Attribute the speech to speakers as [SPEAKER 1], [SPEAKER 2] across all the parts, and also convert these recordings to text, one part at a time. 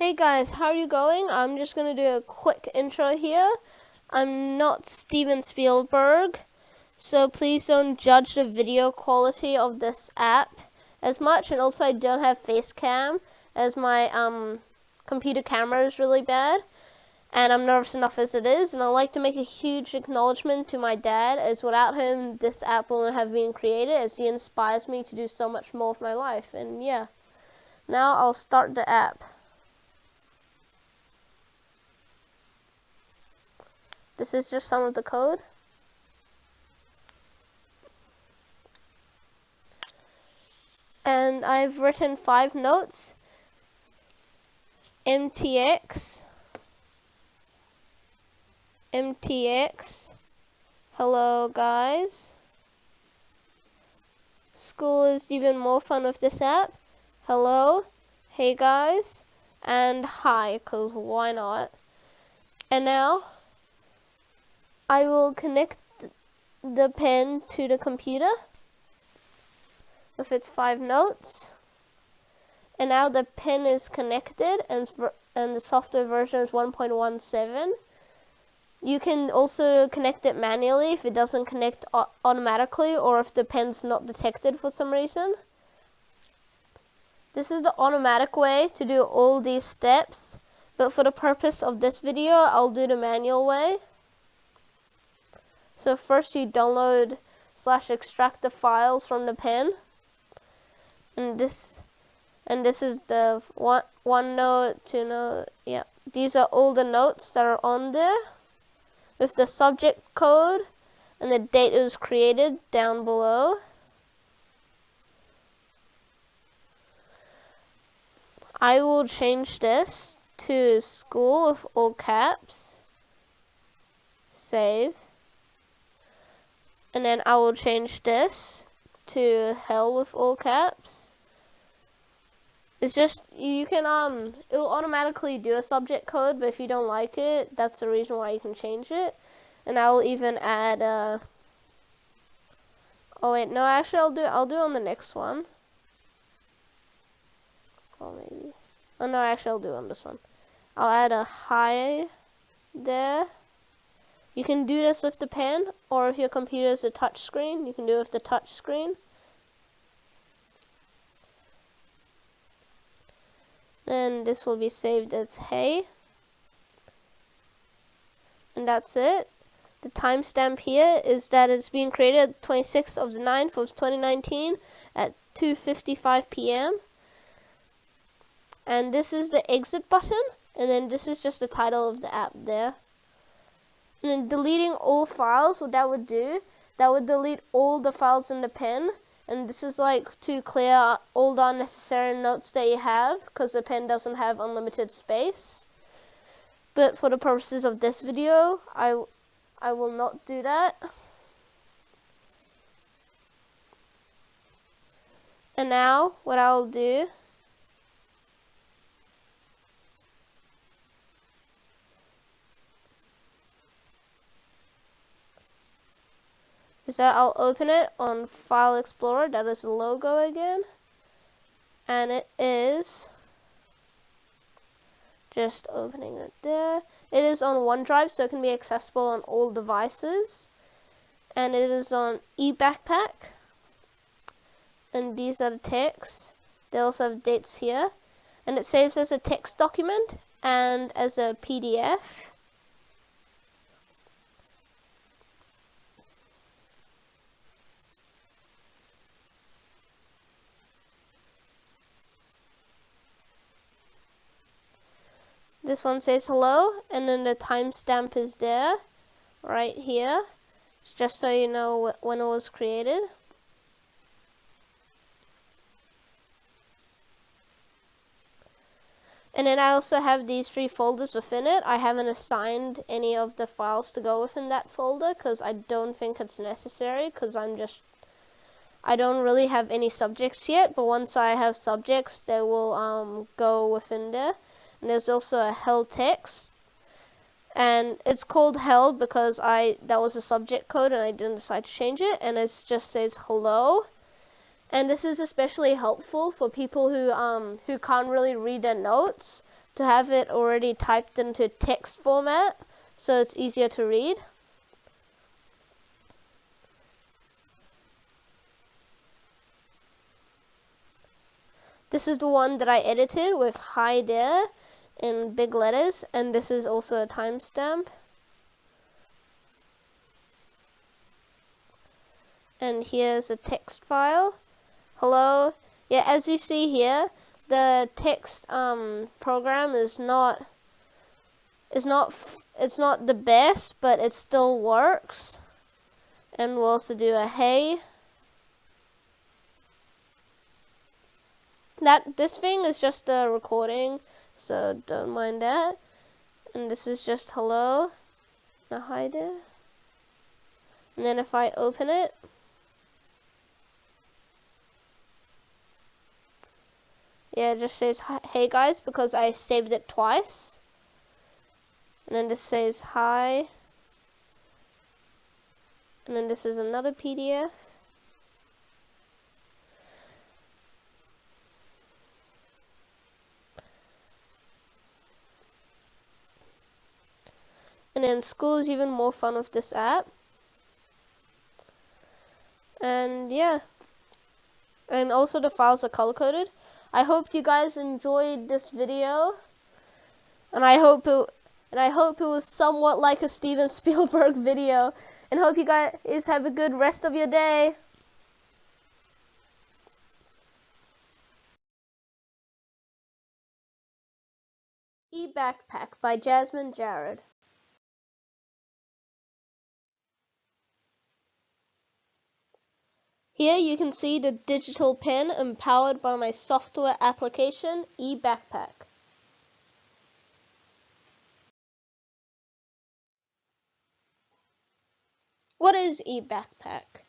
[SPEAKER 1] Hey guys, how are you going? I'm just gonna do a quick intro here. I'm not Steven Spielberg, so please don't judge the video quality of this app as much. And also I don't have face cam as my computer camera is really bad. And I'm nervous enough as it is. And I'd like to make a huge acknowledgement to my dad, as without him this app wouldn't have been created, as he inspires me to do so much more of my life. And yeah, now I'll start the app. This is just some of the code. And I've written 5 notes. MTX. Hello guys. School is even more fun with this app. Hello. Hey guys. And hi, cause why not? And now I will connect the pen to the computer with its 5 notes. And now the pen is connected, and the software version is 1.17. You can also connect it manually if it doesn't connect automatically, or if the pen's not detected for some reason. This is the automatic way to do all these steps, but for the purpose of this video, I'll do the manual way. So first you download/extract the files from the pen, and this is the one note, 2 note. Yeah, these are all the notes that are on there, with the subject code and the date it was created down below. I will change this to school with all caps. Save. And then I will change this to hell with all caps. It's just, you can, it'll automatically do a subject code, but if you don't like it, that's the reason why you can change it. And I will even add, oh wait, no, actually I'll do on the next one. Oh, maybe. Oh no, actually I'll do on this one. I'll add a hi there. You can do this with the pen, or if your computer is a touch screen, you can do it with the touch screen. Then this will be saved as hey. And that's it. The timestamp here is that it's being created 26th of the 9th of 2019 at 2:55 p.m. And this is the exit button, and then this is just the title of the app there. And then deleting all files, what that would do, that would delete all the files in the pen. And this is like to clear all the unnecessary notes that you have, because the pen doesn't have unlimited space. But for the purposes of this video, I will not do that. And now what I'll do is that I'll open it on File Explorer. That is the logo again. And it is just opening it there. It is on OneDrive, so it can be accessible on all devices. And it is on eBackpack. And these are the texts. They also have dates here. And it saves as a text document and as a PDF. This one says hello, and then the timestamp is there, right here. It's just so you know when it was created. And then I also have these 3 folders within it. I haven't assigned any of the files to go within that folder, because I don't think it's necessary, because I don't really have any subjects yet, but once I have subjects, they will go within there. And there's also a hell text, and it's called hell because that was a subject code and I didn't decide to change it, and it just says hello. And this is especially helpful for people who can't really read their notes, to have it already typed into text format so it's easier to read. This is the one that I edited with "hi there" in big letters, and this is also a timestamp. And here's a text file. Hello. Yeah, as you see here, the text program it's not the best, but it still works. And we'll also do a hey. This thing is just a recording, so don't mind that. And this is just hello. Now hi there. And then if I open it, yeah, it just says hey guys because I saved it twice. And then this says hi. And then this is another PDF. And then school is even more fun with this app. And yeah. And also the files are color coded. I hope you guys enjoyed this video. And I hope it was somewhat like a Steven Spielberg video. And hope you guys have a good rest of your day. eBackpack by Jasmine Jared. Here you can see the digital pen empowered by my software application, eBackpack. What is eBackpack?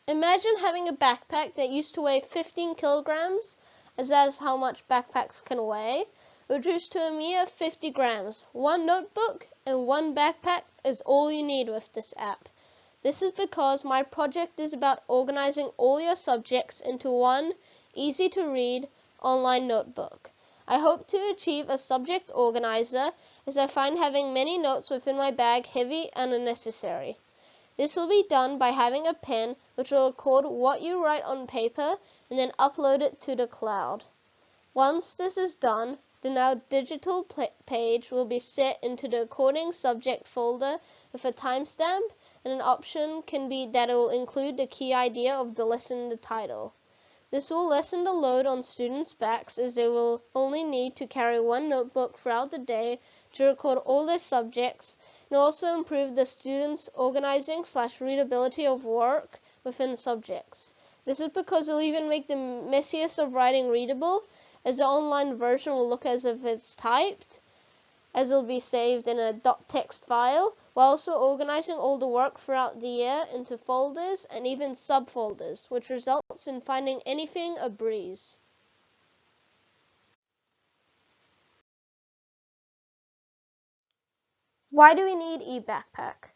[SPEAKER 1] Imagine having a backpack that used to weigh 15 kilograms, as that is how much backpacks can weigh, reduced to a mere 50 grams. One notebook and one backpack is all you need with this app. This is because my project is about organizing all your subjects into one, easy-to-read, online notebook. I hope to achieve a subject organizer, as I find having many notes within my bag heavy and unnecessary. This will be done by having a pen which will record what you write on paper and then upload it to the cloud. Once this is done, the now digital page will be set into the recording subject folder with a timestamp, and an option can be that it will include the key idea of the lesson in the title. This will lessen the load on students' backs, as they will only need to carry one notebook throughout the day to record all their subjects, and also improve the students' organizing/readability of work within subjects. This is because it will even make the messiest of writing readable, as the online version will look as if it's typed, as it will be saved in a .txt file, while also organizing all the work throughout the year into folders and even subfolders, which results in finding anything a breeze. Why do we need eBackpack?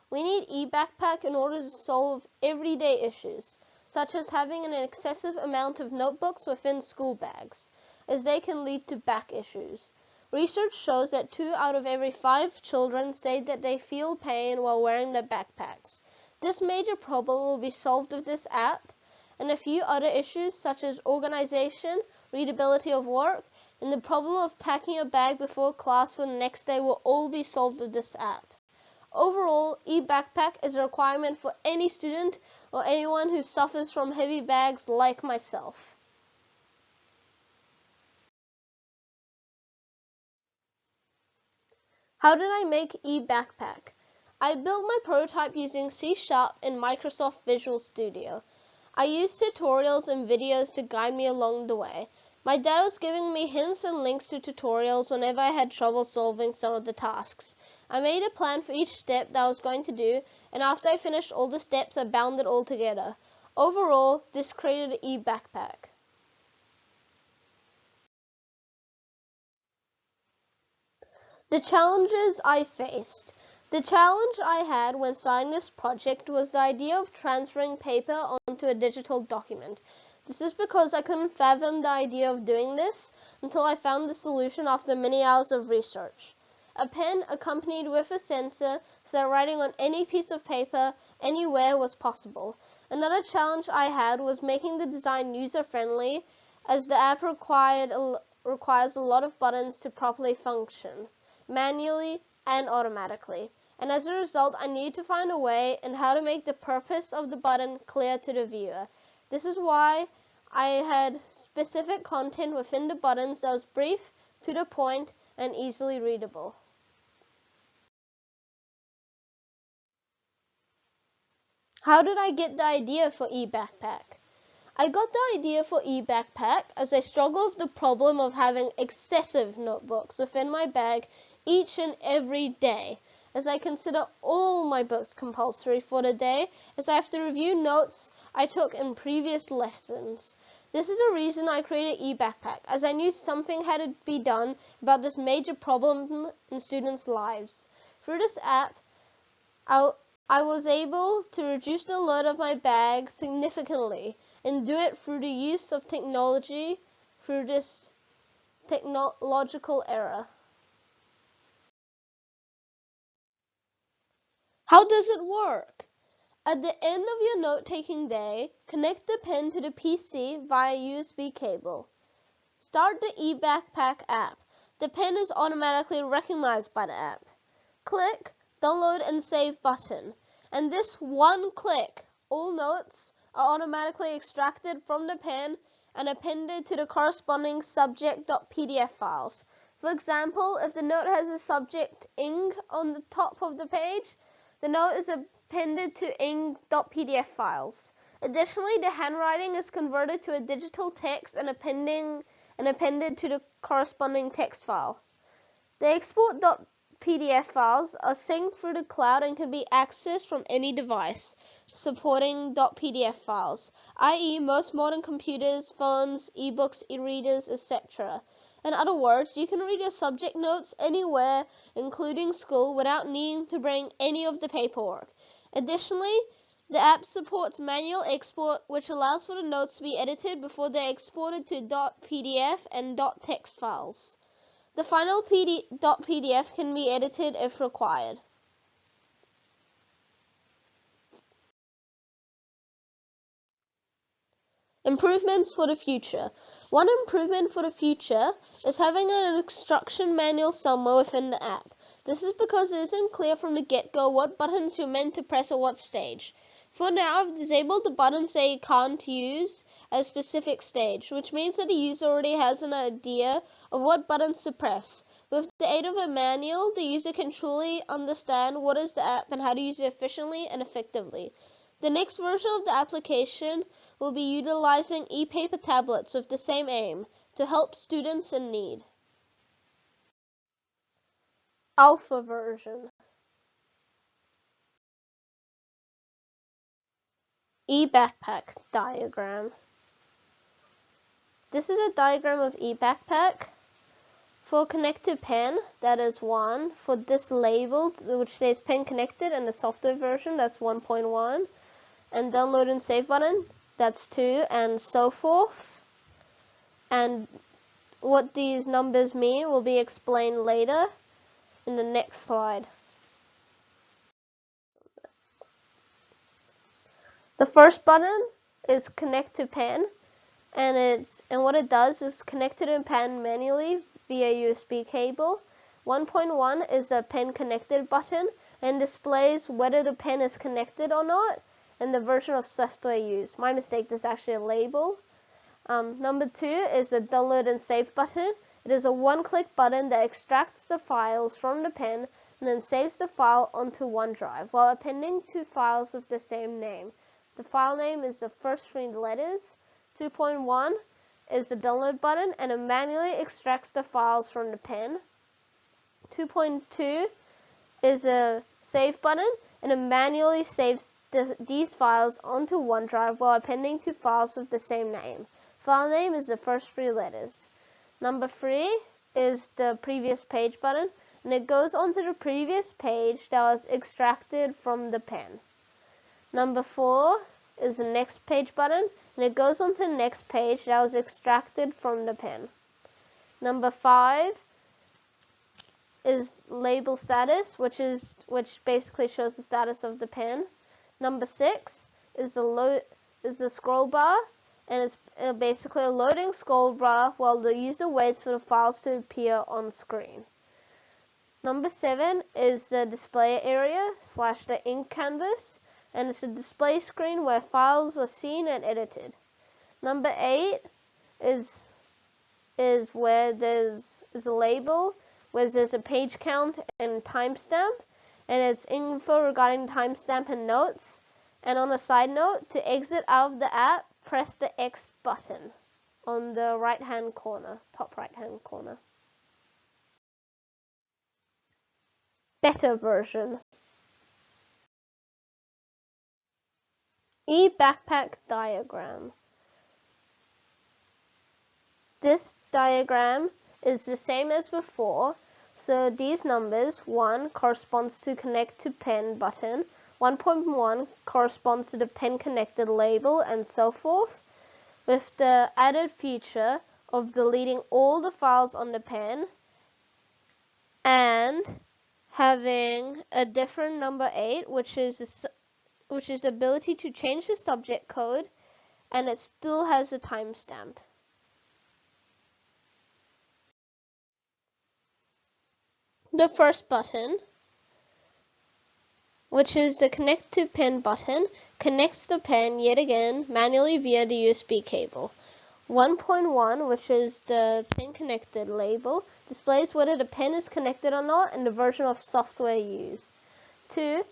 [SPEAKER 1] We need eBackpack in order to solve everyday issues, such as having an excessive amount of notebooks within school bags, as they can lead to back issues. Research shows that 2 out of every 5 children say that they feel pain while wearing their backpacks. This major problem will be solved with this app, and a few other issues such as organization, readability of work, and the problem of packing your bag before class for the next day will all be solved with this app. Overall, eBackpack is a requirement for any student or anyone who suffers from heavy bags like myself. How did I make eBackpack? I built my prototype using C# in Microsoft Visual Studio. I used tutorials and videos to guide me along the way. My dad was giving me hints and links to tutorials whenever I had trouble solving some of the tasks. I made a plan for each step that I was going to do, and after I finished all the steps, I bound it all together. Overall, this created eBackpack. The challenges I faced. The challenge I had when starting this project was the idea of transferring paper onto a digital document. This is because I couldn't fathom the idea of doing this until I found the solution after many hours of research. A pen accompanied with a sensor so that writing on any piece of paper anywhere was possible. Another challenge I had was making the design user-friendly, as the app requires a lot of buttons to properly function, manually and automatically. And as a result, I needed to find a way and how to make the purpose of the button clear to the viewer. This is why I had specific content within the buttons that was brief, to the point, and easily readable. How did I get the idea for eBackpack? I got the idea for eBackpack as I struggle with the problem of having excessive notebooks within my bag each and every day, as I consider all my books compulsory for the day, as I have to review notes I took in previous lessons. This is the reason I created eBackpack, as I knew something had to be done about this major problem in students' lives. Through this app, I was able to reduce the load of my bag significantly and do it through the use of technology through this technological era. How does it work? At the end of your note-taking day, connect the pen to the PC via USB cable. Start the eBackpack app. The pen is automatically recognized by the app. Click Download and Save button, and this one click, all notes are automatically extracted from the pen and appended to the corresponding subject.pdf files. For example, if the note has a subject ing on the top of the page, the note is appended to ing.pdf files. Additionally, the handwriting is converted to a digital text and appended to the corresponding text file. The export.pdf files are synced through the cloud and can be accessed from any device supporting .pdf files, i.e. most modern computers, phones, ebooks, e-readers, etc. In other words, you can read your subject notes anywhere, including school, without needing to bring any of the paperwork. Additionally, the app supports manual export, which allows for the notes to be edited before they're exported to .pdf and .text files. The final .pdf can be edited if required. Improvements for the future. One improvement for the future is having an instruction manual somewhere within the app. This is because it isn't clear from the get-go what buttons you're meant to press at what stage. For now, I've disabled the buttons they can't use at a specific stage, which means that the user already has an idea of what buttons to press. With the aid of a manual, the user can truly understand what is the app and how to use it efficiently and effectively. The next version of the application will be utilizing e-paper tablets with the same aim, to help students in need. Alpha version. eBackpack diagram. This is a diagram of eBackpack. For connected pen, that is 1. For this label, which says pen connected, and the software version, that's 1.1. And download and save button, that's 2, and so forth. And what these numbers mean will be explained later in the next slide. The first button is connect to pen, and what it does is connect to the pen manually via USB cable. 1.1 is a pen connected button and displays whether the pen is connected or not and the version of software used. My mistake, there's actually a label. Number 2 is the download and save button. It is a one-click button that extracts the files from the pen and then saves the file onto OneDrive while appending to files with the same name. The file name is the first 3 letters. 2.1 is the download button and it manually extracts the files from the pen. 2.2 is a save button and it manually saves these files onto OneDrive while appending to files with the same name. File name is the first 3 letters. Number 3 is the previous page button, and it goes onto the previous page that was extracted from the pen. Number 4 is the next page button, and it goes on to the next page that was extracted from the pen. Number 5 is label status, which basically shows the status of the pen. Number 6 is the scroll bar, and it's basically a loading scroll bar while the user waits for the files to appear on screen. Number 7 is the display area / the ink canvas, and it's a display screen where files are seen and edited. Number 8 is where there's a label, where there's a page count and timestamp, and it's info regarding timestamp and notes. And on a side note, to exit out of the app, press the X button on the right-hand corner, top right-hand corner. Better version. eBackpack diagram. This diagram is the same as before, so these numbers, 1 corresponds to connect to pen button, 1.1 corresponds to the pen connected label, and so forth, with the added feature of deleting all the files on the pen and having a different number 8, which is the ability to change the subject code, and it still has a timestamp. The first button, which is the connect to pen button, connects the pen yet again manually via the USB cable. 1.1, which is the pen connected label, displays whether the pen is connected or not and the version of software used. 2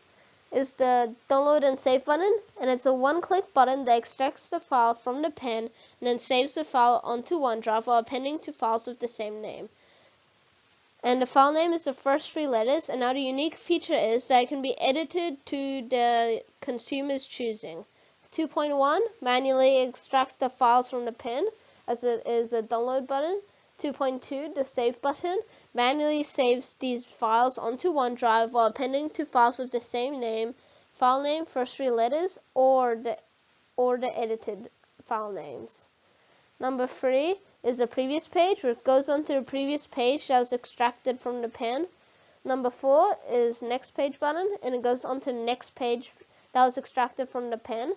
[SPEAKER 1] is the download and save button, and it's a one-click button that extracts the file from the pen and then saves the file onto OneDrive while appending to files with the same name. And the file name is the first 3 letters, and now the unique feature is that it can be edited to the consumer's choosing. 2.1 manually extracts the files from the pen, as it is a download button. 2.2, the save button, manually saves these files onto OneDrive while appending to files with the same name, file name, first 3 letters, or the edited file names. Number 3 is the previous page, which goes on to the previous page that was extracted from the pen. Number 4 is next page button, and it goes on to the next page that was extracted from the pen.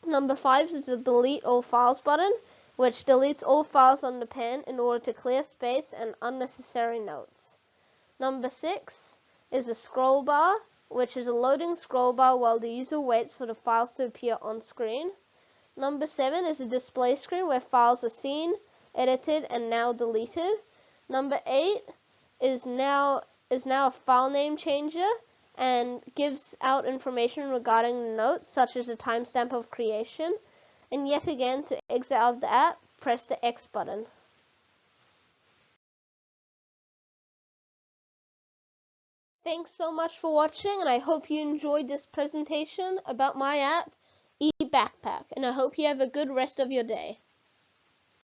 [SPEAKER 1] Number 5 is the delete all files button, which deletes all files on the pen in order to clear space and unnecessary notes. Number 6 is the scroll bar, which is a loading scroll bar while the user waits for the files to appear on screen. Number 7 is a display screen where files are seen, edited, and now deleted. Number 8 is now a file name changer and gives out information regarding the notes, such as the timestamp of creation. And yet again, to exit out of the app, press the X button. Thanks so much for watching, and I hope you enjoyed this presentation about my app, eBackpack, and I hope you have a good rest of your day.